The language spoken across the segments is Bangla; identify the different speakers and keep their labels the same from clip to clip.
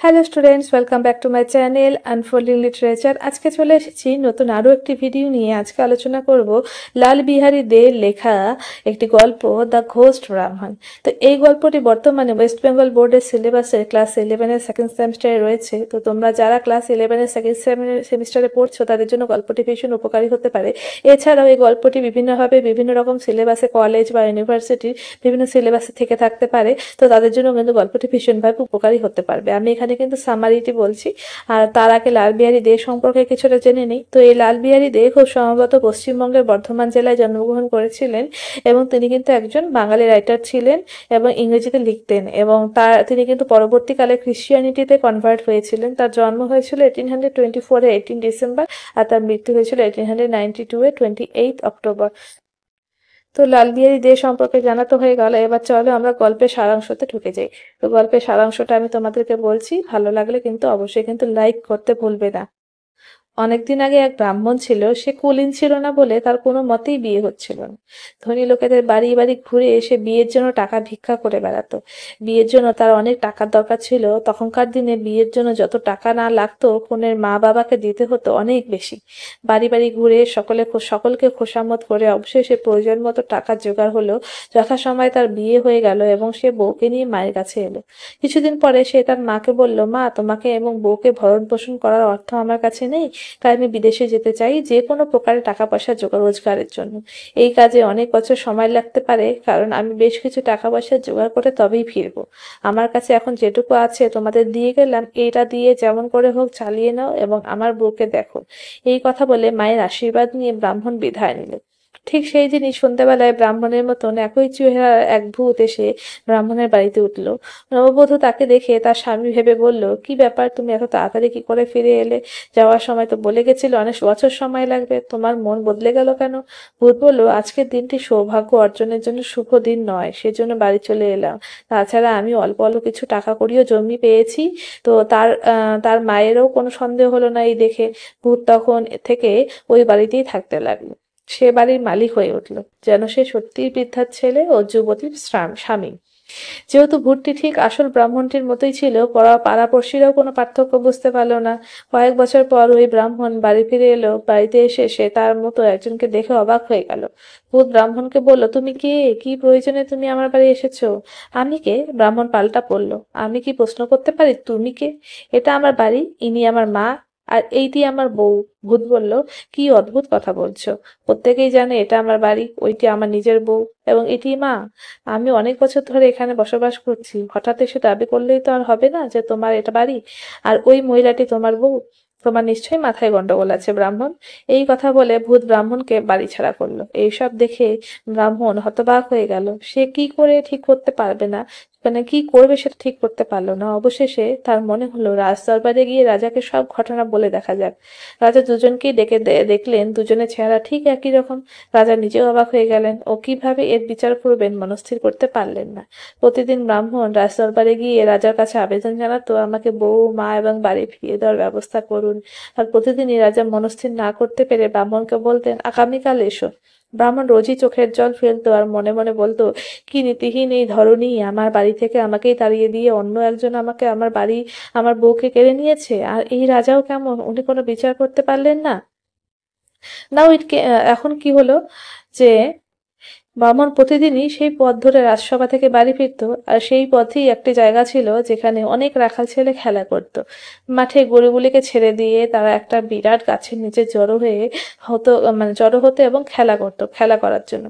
Speaker 1: Hello students, welcome back to my channel unfolding literature. আজকে চলে এসেছি নতুন আরও একটি ভিডিও নিয়ে। আজকে আলোচনা করব লাল বিহারী দের লেখা একটি গল্প, দ্য ঘোস্ট ব্রাহ্মণ। তো এই গল্পটি বর্তমানে ওয়েস্ট বেঙ্গল বোর্ডের সিলেবাসে ক্লাস 11-এর সেকেন্ড সেমিস্টারে রয়েছে। তো তোমরা যারা ক্লাস 11-এর সেকেন্ড সেমিস্টারে পড়ছো তাদের জন্য গল্পটি ভীষণ উপকারী হতে পারে। এছাড়াও এই গল্পটি বিভিন্নভাবে বিভিন্ন রকম সিলেবাসে, কলেজ বা ইউনিভার্সিটির বিভিন্ন সিলেবাসে থেকে থাকতে পারে। তো তাদের জন্য কিন্তু গল্পটি ভীষণভাবে উপকারী হতে পারবে। আমি এখানে কিন্তু সামারিটি বলছি। আর তার আগে লাল বিহারী দে সম্পর্কে কিছুটা জেনে নেই। তো এই লাল বিহারী দে খুব সম্ভবত পশ্চিমবঙ্গের বর্ধমান জেলায় জন্মগ্রহণ করেছিলেন এবং তিনি কিন্তু একজন বাঙালি রাইটার ছিলেন এবং ইংরেজিতে লিখতেন, এবং তিনি কিন্তু পরবর্তীকালে খ্রিস্টিয়ানিটিতে কনভার্ট হয়েছিলেন। তার জন্ম হয়েছিল 1824-এ 18 ডিসেম্বর, আর তার মৃত্যু হয়েছিল 1892-এ 28 অক্টোবর। তো লাল বিহারী দে সম্পর্কে জানা তো হয়ে গেল। এবার চলো আমরা গল্পের সারাংশতে ঢুকে যাই। তো গল্পের সারাংশটা আমি তোমাদেরকে বলছি, ভালো লাগলে কিন্তু অবশ্যই কিন্তু লাইক করতে ভুলবে না। অনেকদিন আগে এক ব্রাহ্মণ ছিল। সে কুলীন ছিল না বলে তার কোনো মতেই বিয়ে হচ্ছিল না। ধনী লোকেদের বাড়ি বাড়ি ঘুরে এসে বিয়ের জন্য টাকা ভিক্ষা করে বেড়াতো। বিয়ের জন্য তার অনেক টাকার দরকার ছিল। তখনকার দিনে বিয়ের জন্য যত টাকা না লাগতো, কনের মা বাবাকে দিতে হতো অনেক বেশি। বাড়ি বাড়ি ঘুরে সকলকে খোশামত করে অবশেষে প্রয়োজন মতো টাকা জোগাড় হলো। যথাসময়ে তার বিয়ে হয়ে গেল এবং সে বউকে নিয়ে মায়ের কাছে এলো। কিছুদিন পরে সে তার মাকে বলল, মা, তোমাকে এবং বউকে ভরণ পোষণ করার অর্থ আমার কাছে নেই, তাই আমি বিদেশে যেতে চাই যে কোনো প্রকারে টাকা পয়সা রোজগারের জন্য। এই কাজে অনেক বছর সময় লাগতে পারে, কারণ আমি বেশ কিছু টাকা পয়সা জোগাড় করে তবেই ফিরবো। আমার কাছে এখন যেটুকু আছে তোমাদের দিয়ে গেলাম, এটা দিয়ে যেমন করে হোক চালিয়ে নাও এবং আমার বউকে দেখো। এই কথা বলে মায়ের আশীর্বাদ নিয়ে ব্রাহ্মণ বিদায় নিল। ঠিক সেই দিনই সন্ধ্যাবেলায় ব্রাহ্মণের মতন একই চেহারার এক ভূত এসে ব্রাহ্মণের বাড়িতে উঠল। নববধূ তাকে দেখে তার স্বামী ভেবে বলল, কি ব্যাপার, তুমি এত তাড়াতাড়ি কি করে ফিরে এলে? যাওয়ার সময় তো বলে গেছিলে অনেক বছর সময় লাগবে, তোমার মন বদলে গেল কেন? ভূত বলল, আজকের দিনটি সৌভাগ্য অর্জনের জন্য শুভ দিন নয়, সেজন্য বাড়ি চলে এলাম। তাছাড়া আমি অল্প অল্প কিছু টাকা কড়িও জমি পেয়েছি। তো তার মায়েরও কোনো সন্দেহ হলো না এই দেখে। ভূত তখন থেকে ওই বাড়িতেই থাকতে লাগলো। সে বাড়ির মালিক হয়ে উঠল, যেন সে সত্যিই বৃদ্ধার ছেলে ও যুবতীর স্বামী। যেহেতু ভূতটি ঠিক আসল ব্রাহ্মণটির মতোই ছিল, পাড়াপড়শিরাও কোনো পার্থক্য বুঝতে পারলো না। কয়েক বছর পর ওই ব্রাহ্মণ বাড়ি ফিরে এলো। বাড়িতে এসে সে তার মতো একজনকে দেখে অবাক হয়ে গেল। ভূত ব্রাহ্মণকে বলল, তুমি কে? কি প্রয়োজনে তুমি আমার বাড়ি এসেছো? আমি কে? ব্রাহ্মণ পাল্টা পড়ল। আমি কি প্রশ্ন করতে পারি তুমি কে? এটা আমার বাড়ি, ইনি আমার মা, আর এইটি আমার বউ। ভূত বলল, কি অদ্ভুত কথা বলছো! প্রত্যেকেই জানে এটা আমার বাড়ি, ওইটি আমার নিজের বউ, এবং এটি মা। আমি অনেক বছর ধরে এখানে বসবাস করছি, হঠাৎ এসে দাবি করলেই তো আর হবে না যে তোমার এটা বাড়ি, আর ওই মহিলাটি তোমার বউ। তোমার নিশ্চয়ই মাথায় গন্ডগোল আছে ব্রাহ্মণ। এই কথা বলে ভূত ব্রাহ্মণকে বাড়ি ছাড়া করলো। এইসব দেখে ব্রাহ্মণ হতবাক হয়ে গেল। সে কি করে ঠিক করতে পারবে না, মানে কি করবে সেটা ঠিক করতে পারলো না। অবশেষে তার মনে হলো রাজদরবারে গিয়ে রাজাকে সব ঘটনা বলে দেখা যাক। রাজা দুজনকেই ডেকে দেখলেন দুজনের চেহারা ঠিক একই রকম। রাজা নিজেও অবাক হয়ে গেলেন ও কিভাবে এর বিচার করবেন মনস্থির করতে পারলেন না। প্রতিদিন ব্রাহ্মণ রাজদরবারে গিয়ে রাজার কাছে আবেদন জানাতো, আমাকে বউ, মা এবং বাড়ি ফিরিয়ে দেওয়ার ব্যবস্থা করুন। আর প্রতিদিনই রাজা মনস্থির না করতে পেরে ব্রাহ্মণকে বলতেন, আগামীকাল এসো। ব্রাহ্মণ রোজই চোখের জল ফেলতো আর মনে মনে বলতো, কি নীতিহীন এই ধরনী, আমার বাড়ি থেকে আমাকেই তাড়িয়ে দিয়ে অন্য একজন আমাকে আমার বাড়ি, আমার বউকে কেড়ে নিয়েছে। আর এই রাজাও কেমন, উনি কোনো বিচার করতে পারলেন না। নাও এখন কি হলো যে বামন প্রতিদিনই সেই পথ ধরে রাজসভা থেকে বাড়ি ফিরত, আর সেই পথেই একটি জায়গা ছিল যেখানে অনেক রাখাল ছেলে খেলা করত। মাঠে গরুগুলিকে ছেড়ে দিয়ে তারা একটা বিরাট গাছের নিচে জড়ো হতো এবং খেলা করার জন্য।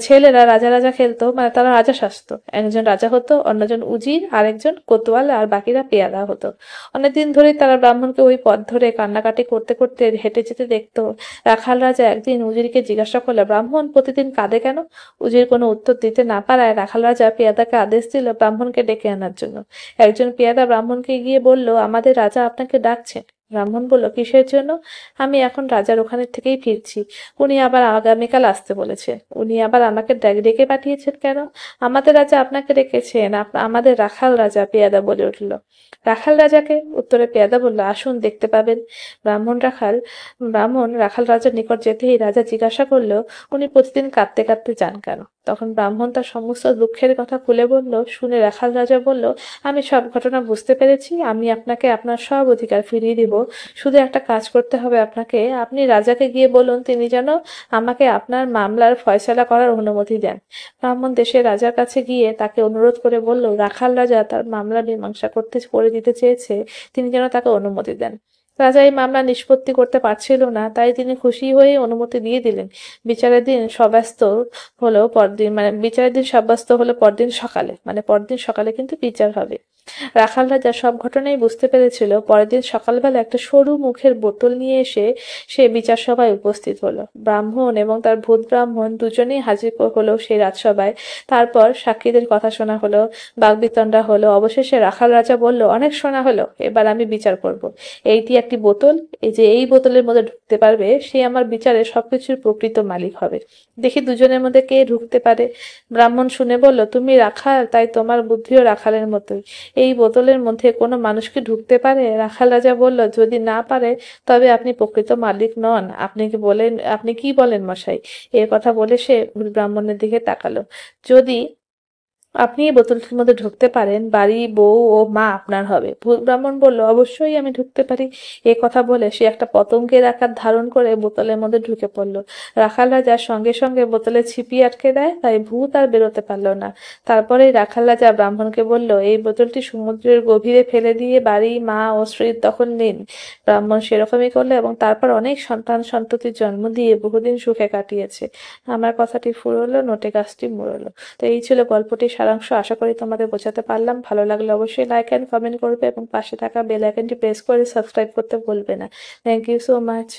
Speaker 1: ছেলেরা রাজা রাজা খেলতো, মানে তারা রাজা সাজতো। একজন রাজা হতো, অন্যজন উজির, আরেকজন কোতোয়াল, আর বাকিরা পেয়াদা হতো। অনেকদিন ধরেই তারা ব্রাহ্মণকে ওই পথ ধরে কান্নাকাটি করতে করতে হেঁটে যেতে দেখতো। রাখাল রাজা একদিন উজিরকে জিজ্ঞাসা করলো, ব্রাহ্মণ প্রতিদিন কাঁদে কেন? উজির কোনো উত্তর দিতে না পারায় রাখাল রাজা পেয়াদাকে আদেশ দিল ব্রাহ্মণকে ডেকে আনার জন্য। একজন পেয়াদা ব্রাহ্মণকে গিয়ে বলল, আমাদের রাজা আপনাকে ডাকছেন। ব্রাহ্মণ বলল, কিসের জন্য? আমি এখন রাজার ওখানে থেকেই ফিরছি। উনি আবার আগামীকাল আসতে বলেছে। উনি আবার আমাকে ডেকে পাঠিয়েছেন কেন? আমাদের রাজা আপনাকে ডেকেছেন, আমাদের রাখাল রাজা, পেয়াদা বলে উঠল। রাখাল রাজাকে? উত্তরে পেয়াদা বলল, আসুন, দেখতে পাবেন। ব্রাহ্মণ রাখাল রাজার নিকট যেতেই রাজা জিজ্ঞাসা করলো, উনি প্রতিদিন কাঁদতে কাঁদতে যান কেন? তখন ব্রাহ্মণ তার সমস্ত দুঃখের কথা খুলে বলল। শুনে রাখাল রাজা বলল, আমি সব ঘটনা বুঝতে পেরেছি, আমি আপনাকে আপনার সব অধিকার ফিরিয়ে দিব। শুধু একটা কাজ করতে হবে আপনাকে, আপনি রাজাকে গিয়ে বলুন তিনি যেন আমাকে আপনার মামলার ফয়সালা করার অনুমতি দেন। ব্রাহ্মণ দেশের রাজার কাছে গিয়ে তাকে অনুরোধ করে বলল, রাখাল রাজা তার মামলা মীমাংসা করে দিতে চেয়েছে, তিনি যেন তাকে অনুমতি দেন। রাজা এই মামলা নিষ্পত্তি করতে পারছিল না, তাই তিনি খুশি হয়ে অনুমতি দিয়ে দিলেন। বিচারের দিন সব্যস্ত হলো পরদিন, বিচারের দিন সাব্যস্ত হলো পরদিন সকালে, পরদিন সকালে কিন্তু বিচার হবে। রাখাল রাজা সব ঘটনাই বুঝতে পেরেছিল। পরের দিন সকালবেলা একটা সরু মুখের বোতল নিয়ে এসে সে বিচার সভায় উপস্থিত হলো। ব্রাহ্মণ এবং তার ভূত ব্রাহ্মণ দুজনেই হাজির হলো সেই রাজসভায়। তারপর সাক্ষীদের কথা শোনা হলো, বাকবিতণ্ডা হলো। অবশেষে রাখাল রাজা বলল, অনেক শোনা হলো, এবার আমি বিচার করব। এইটি একটি বোতল, এই বোতলের মধ্যে ঢুকতে পারবে সে আমার বিচারে সবকিছুর প্রকৃত মালিক হবে। দেখি দুজনের মধ্যে কে ঢুকতে পারে। ব্রাহ্মণ শুনে বলল, তুমি রাখাল, তাই তোমার বুদ্ধিও রাখালের মতোই। এই বোতলের মধ্যে কোনো মানুষ কি ঢুকতে পারে? রাখাল রাজা বলল, যদি না পারে তবে আপনি প্রকৃত মালিক নন। আপনি কি বলেন মশাই? এ কথা বলে সে ব্রাহ্মণের দিকে তাকালো। যদি আপনি এই বোতলটির মধ্যে ঢুকতে পারেন, বাড়ি, বউ ও মা আপনার হবে। ভূত ব্রাহ্মণ বলল, অবশ্যই আমি ঢুকতে পারি। এ কথা বলে সে একটা পতঙ্গের আকার ধারণ করে বোতলের মধ্যে ঢুকে পড়ল। রাখাল রাজা সঙ্গে সঙ্গে বোতলে ছিপি আটকে দেয়, তাই ভূত আর বেরোতে পারল না। তারপরেই রাখাল রাজা ব্রাহ্মণকে বলল, এই বোতলটি সমুদ্রের গভীরে ফেলে দিয়ে বাড়ি, মা ও স্ত্রীর দখল নিন। ব্রাহ্মণ সেরকমই করলো এবং তারপর অনেক সন্তান সন্ততির জন্ম দিয়ে বহুদিন সুখে কাটিয়েছে। আমার কথাটি ফুরোলো, নোটে গাছটি মুড়লো। তো এই ছিল গল্পটির সারাংশ। আশা করি তোমাদের বোঝাতে পারলাম। ভালো লাগলে অবশ্যই লাইক অ্যান্ড কমেন্ট করবে এবং পাশে থাকা বেল আইকনটি প্রেস করে সাবস্ক্রাইব করতে ভুলবে না। Thank you so much.